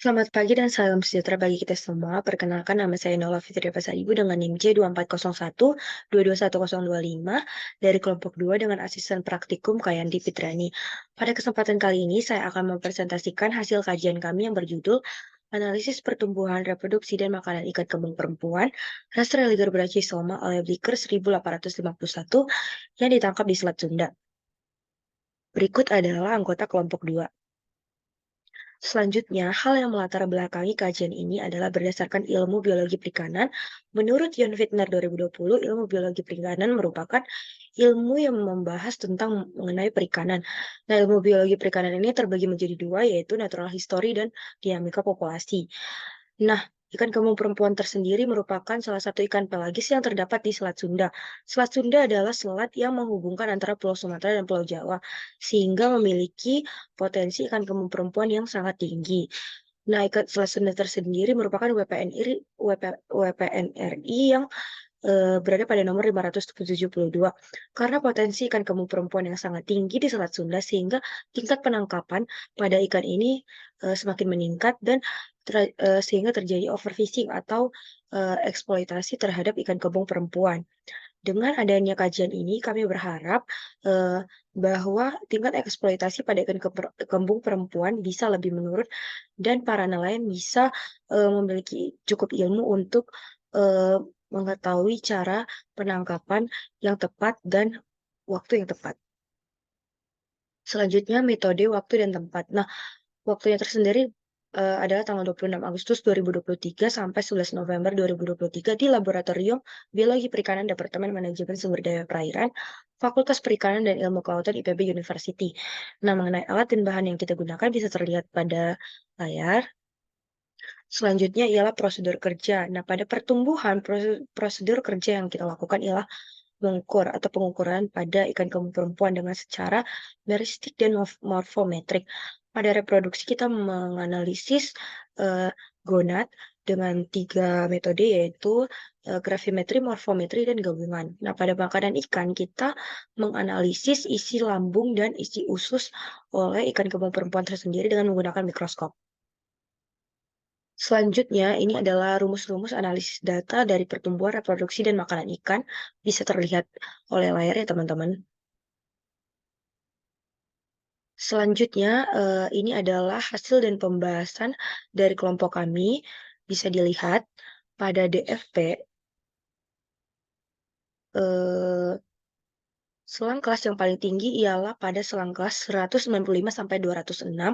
Selamat pagi dan salam sejahtera bagi kita semua. Perkenalkan nama saya Nola Fitri Pasaribu dengan NIM J240122125 dari kelompok 2 dengan asisten praktikum Kayandi Fitrani. Pada kesempatan kali ini saya akan mempresentasikan hasil kajian kami yang berjudul Analisis Pertumbuhan, Reproduksi, dan Makanan Ikan Kembang Perempuan Rastrelliger brachysloma oleh Blicker 1851 yang ditangkap di Selat Sunda. Berikut adalah anggota kelompok 2. Selanjutnya, hal yang melatar belakangi kajian ini adalah berdasarkan ilmu biologi perikanan. Menurut Jon Fitner 2020, ilmu biologi perikanan merupakan ilmu yang membahas tentang mengenai perikanan. Nah, ilmu biologi perikanan ini terbagi menjadi dua, yaitu natural history dan dinamika populasi. Nah, ikan kembung perempuan tersendiri merupakan salah satu ikan pelagis yang terdapat di Selat Sunda. Selat Sunda adalah selat yang menghubungkan antara Pulau Sumatera dan Pulau Jawa, sehingga memiliki potensi ikan kembung perempuan yang sangat tinggi. Nah, ikan Selat Sunda tersendiri merupakan WPNRI yang berada pada nomor 572. Karena potensi ikan kembung perempuan yang sangat tinggi di Selat Sunda, sehingga tingkat penangkapan pada ikan ini semakin meningkat dan sehingga terjadi overfishing atau eksploitasi terhadap ikan kembung perempuan. Dengan adanya kajian ini, kami berharap bahwa tingkat eksploitasi pada ikan kembung perempuan bisa lebih menurun dan para nelayan bisa memiliki cukup ilmu untuk eee, mengetahui cara penangkapan yang tepat dan waktu yang tepat. Selanjutnya metode, waktu, dan tempat. Nah, waktunya tersendiri adalah tanggal 26 Agustus 2023 sampai 11 November 2023 di Laboratorium Biologi Perikanan Departemen Manajemen Sumber Daya Perairan, Fakultas Perikanan dan Ilmu Kelautan IPB University. Nah, mengenai alat dan bahan yang kita gunakan bisa terlihat pada layar. Selanjutnya ialah prosedur kerja. Nah, pada pertumbuhan, prosedur kerja yang kita lakukan ialah mengukur atau pengukuran pada ikan kembung perempuan dengan secara meristik dan morfometrik. Pada reproduksi kita menganalisis gonad dengan 3 metode yaitu gravimetri, morfometri, dan gabungan. Nah, pada makanan ikan kita menganalisis isi lambung dan isi usus oleh ikan kembung perempuan tersendiri dengan menggunakan mikroskop. Selanjutnya, ini adalah rumus-rumus analisis data dari pertumbuhan, reproduksi, dan makanan ikan. Bisa terlihat oleh layar ya, teman-teman. Selanjutnya, ini adalah hasil dan pembahasan dari kelompok kami. Bisa dilihat pada DFP, eh, selang kelas yang paling tinggi ialah pada selang kelas 195 sampai 206,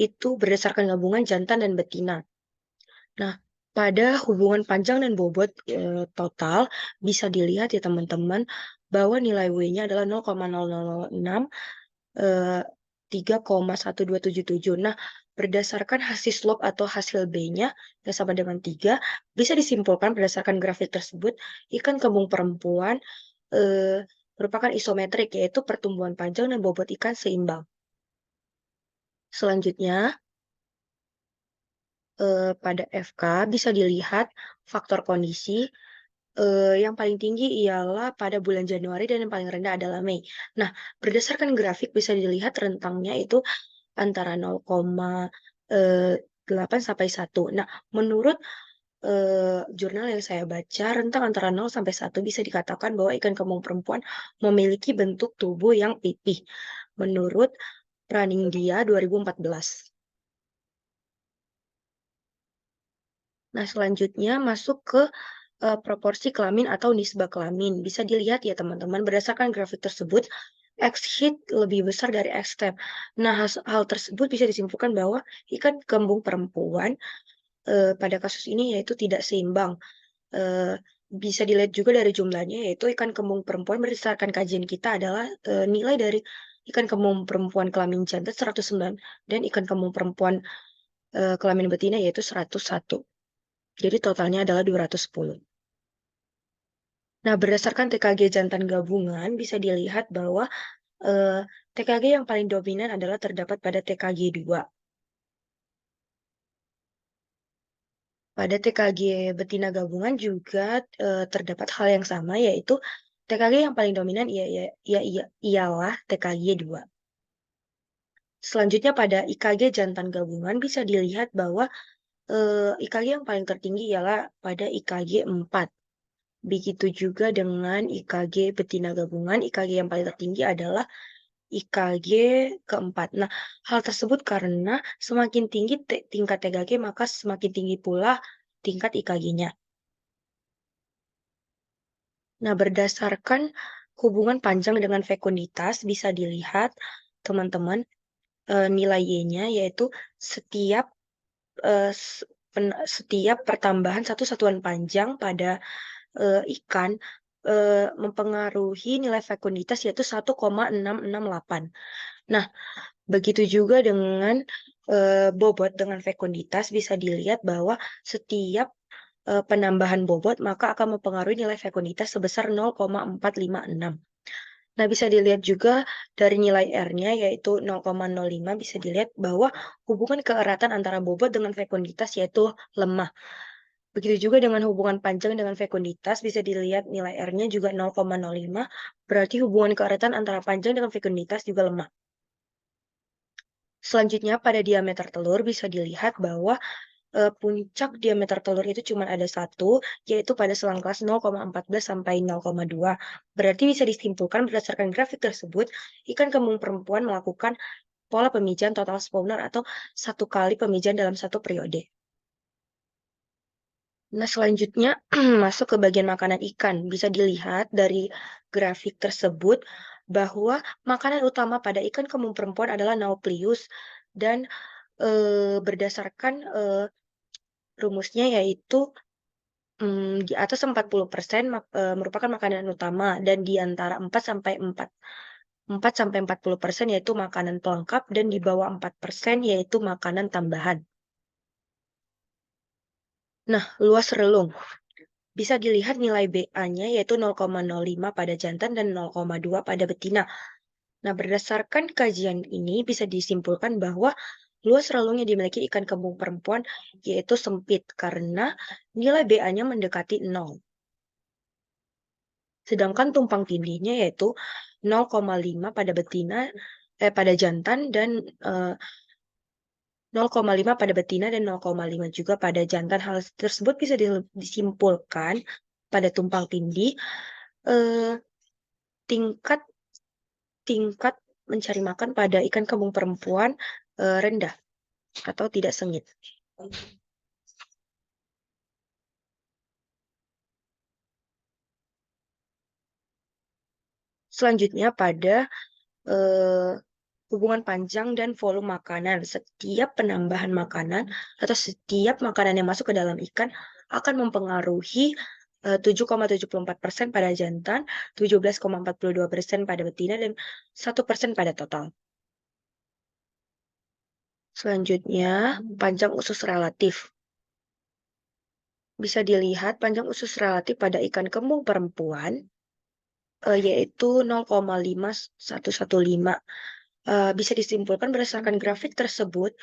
itu berdasarkan gabungan jantan dan betina. Nah, pada hubungan panjang dan bobot, total bisa dilihat ya teman-teman, bahwa nilai W-nya adalah 0,0006, eee, 3,1277. Nah, berdasarkan hasil log atau hasil B-nya yang sama dengan 3, bisa disimpulkan berdasarkan grafik tersebut, ikan kembung perempuan, merupakan isometrik, yaitu pertumbuhan panjang dan bobot ikan seimbang. Selanjutnya, pada FK bisa dilihat faktor kondisi, yang paling tinggi ialah pada bulan Januari dan yang paling rendah adalah Mei. Nah, berdasarkan grafik bisa dilihat rentangnya itu antara 0,8 sampai 1. Nah, menurut, jurnal yang saya baca, rentang antara 0 sampai 1 bisa dikatakan bahwa ikan kembung perempuan memiliki bentuk tubuh yang pipih, menurut Praningdia 2014. Nah, selanjutnya masuk ke proporsi kelamin atau nisbah kelamin. Bisa dilihat ya teman-teman, berdasarkan grafik tersebut, X-head lebih besar dari X-step. Nah, hal tersebut bisa disimpulkan bahwa ikan kembung perempuan pada kasus ini yaitu tidak seimbang. Eee, Bisa dilihat juga dari jumlahnya, yaitu ikan kembung perempuan berdasarkan kajian kita adalah nilai dari ikan kembung perempuan kelamin jantan 109 dan ikan kembung perempuan kelamin betina yaitu 101. Jadi totalnya adalah 210. Nah, berdasarkan TKG jantan gabungan bisa dilihat bahwa, TKG yang paling dominan adalah terdapat pada TKG 2. Pada TKG betina gabungan juga, terdapat hal yang sama, yaitu TKG yang paling dominan ialah TKG 2. Selanjutnya pada IKG jantan gabungan bisa dilihat bahwa IKG yang paling tertinggi ialah pada IKG 4. Begitu juga dengan IKG betina gabungan, IKG yang paling tertinggi adalah IKG keempat. Nah, hal tersebut karena semakin tinggi tingkat TKG, maka semakin tinggi pula tingkat IKG-nya. Nah, berdasarkan hubungan panjang dengan fekunditas, bisa dilihat teman-teman, nilai Y-nya yaitu setiap, setiap pertambahan satu satuan panjang pada ikan, mempengaruhi nilai fekunditas yaitu 1,668. Nah, begitu juga dengan, bobot dengan fekunditas bisa dilihat bahwa setiap, penambahan bobot maka akan mempengaruhi nilai fekunditas sebesar 0,456. Nah, bisa dilihat juga dari nilai R-nya yaitu 0,05 bisa dilihat bahwa hubungan keeratan antara bobot dengan fekunditas yaitu lemah. Begitu juga dengan hubungan panjang dengan fekunditas, bisa dilihat nilai R-nya juga 0,05, berarti hubungan keeratan antara panjang dengan fekunditas juga lemah. Selanjutnya pada diameter telur bisa dilihat bahwa, puncak diameter telur itu cuma ada satu, yaitu pada selang kelas 0,14 sampai 0,2. Berarti bisa disimpulkan berdasarkan grafik tersebut, ikan kembung perempuan melakukan pola pemijahan total spawner atau satu kali pemijahan dalam satu periode. Nah, selanjutnya masuk ke bagian makanan ikan. Bisa dilihat dari grafik tersebut bahwa makanan utama pada ikan kembung perempuan adalah Nauplius dan berdasarkan rumusnya yaitu di atas 40% merupakan makanan utama dan di antara 4 sampai 40% yaitu makanan pelengkap dan di bawah 4% yaitu makanan tambahan. Nah, luas relung. Bisa dilihat nilai BA-nya yaitu 0,05 pada jantan dan 0,2 pada betina. Nah, berdasarkan kajian ini bisa disimpulkan bahwa luas relung yang dimiliki ikan kembung perempuan yaitu sempit karena nilai BA-nya mendekati 0. Sedangkan tumpang tindihnya yaitu 0,5 pada pada jantan dan 0,5 pada betina dan 0,5 juga pada jantan. Hal tersebut bisa disimpulkan pada tumpang tindih, eee, tingkat tingkat mencari makan pada ikan kembung perempuan, rendah atau tidak sengit. Selanjutnya pada, eee, hubungan panjang dan volume makanan. Setiap penambahan makanan atau setiap makanan yang masuk ke dalam ikan akan mempengaruhi, 7,74% pada jantan, 17,42% pada betina, dan 1% pada total. Selanjutnya, panjang usus relatif. Bisa dilihat panjang usus relatif pada ikan kembung perempuan, yaitu 0,5115. Bisa disimpulkan berdasarkan grafik tersebut,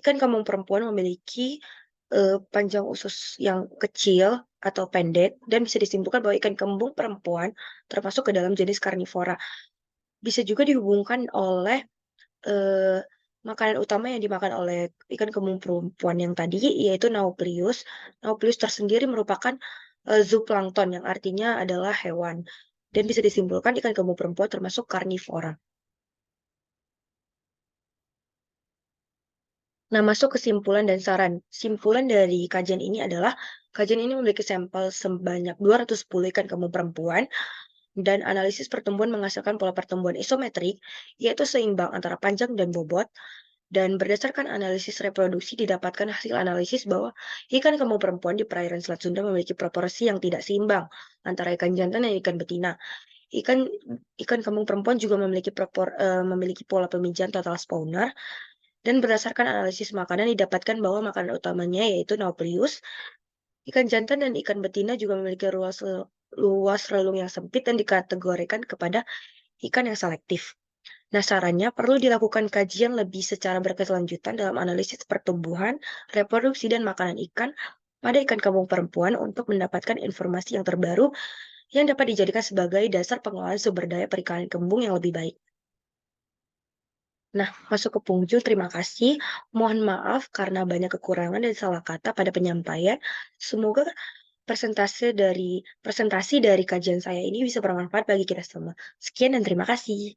ikan kembung perempuan memiliki, panjang usus yang kecil atau pendek dan bisa disimpulkan bahwa ikan kembung perempuan termasuk ke dalam jenis karnivora. Bisa juga dihubungkan oleh, eee, makanan utama yang dimakan oleh ikan kembung perempuan yang tadi, yaitu Nauplius. Nauplius tersendiri merupakan, zooplankton yang artinya adalah hewan, dan bisa disimpulkan ikan kembung perempuan termasuk karnivora. Nah, masuk kesimpulan dan saran. Simpulan dari kajian ini adalah, kajian ini memiliki sampel sebanyak 210 ikan kembung perempuan, dan analisis pertumbuhan menghasilkan pola pertumbuhan isometrik, yaitu seimbang antara panjang dan bobot. Dan berdasarkan analisis reproduksi didapatkan hasil analisis bahwa ikan kembung perempuan di perairan Selat Sunda memiliki proporsi yang tidak seimbang antara ikan jantan dan ikan betina. Ikan ikan kembung perempuan juga memiliki pola pemijahan total spawner, dan berdasarkan analisis makanan didapatkan bahwa makanan utamanya yaitu Nauplius. Ikan jantan dan ikan betina juga memiliki luas relung yang sempit dan dikategorikan kepada ikan yang selektif. Nah, sarannya perlu dilakukan kajian lebih secara berkelanjutan dalam analisis pertumbuhan, reproduksi, dan makanan ikan pada ikan kembung perempuan untuk mendapatkan informasi yang terbaru yang dapat dijadikan sebagai dasar pengelolaan sumber daya perikanan kembung yang lebih baik. Nah, masuk ke penghujung, terima kasih. Mohon maaf karena banyak kekurangan dan salah kata pada penyampaian. Semoga presentasi dari kajian saya ini bisa bermanfaat bagi kita semua. Sekian dan terima kasih.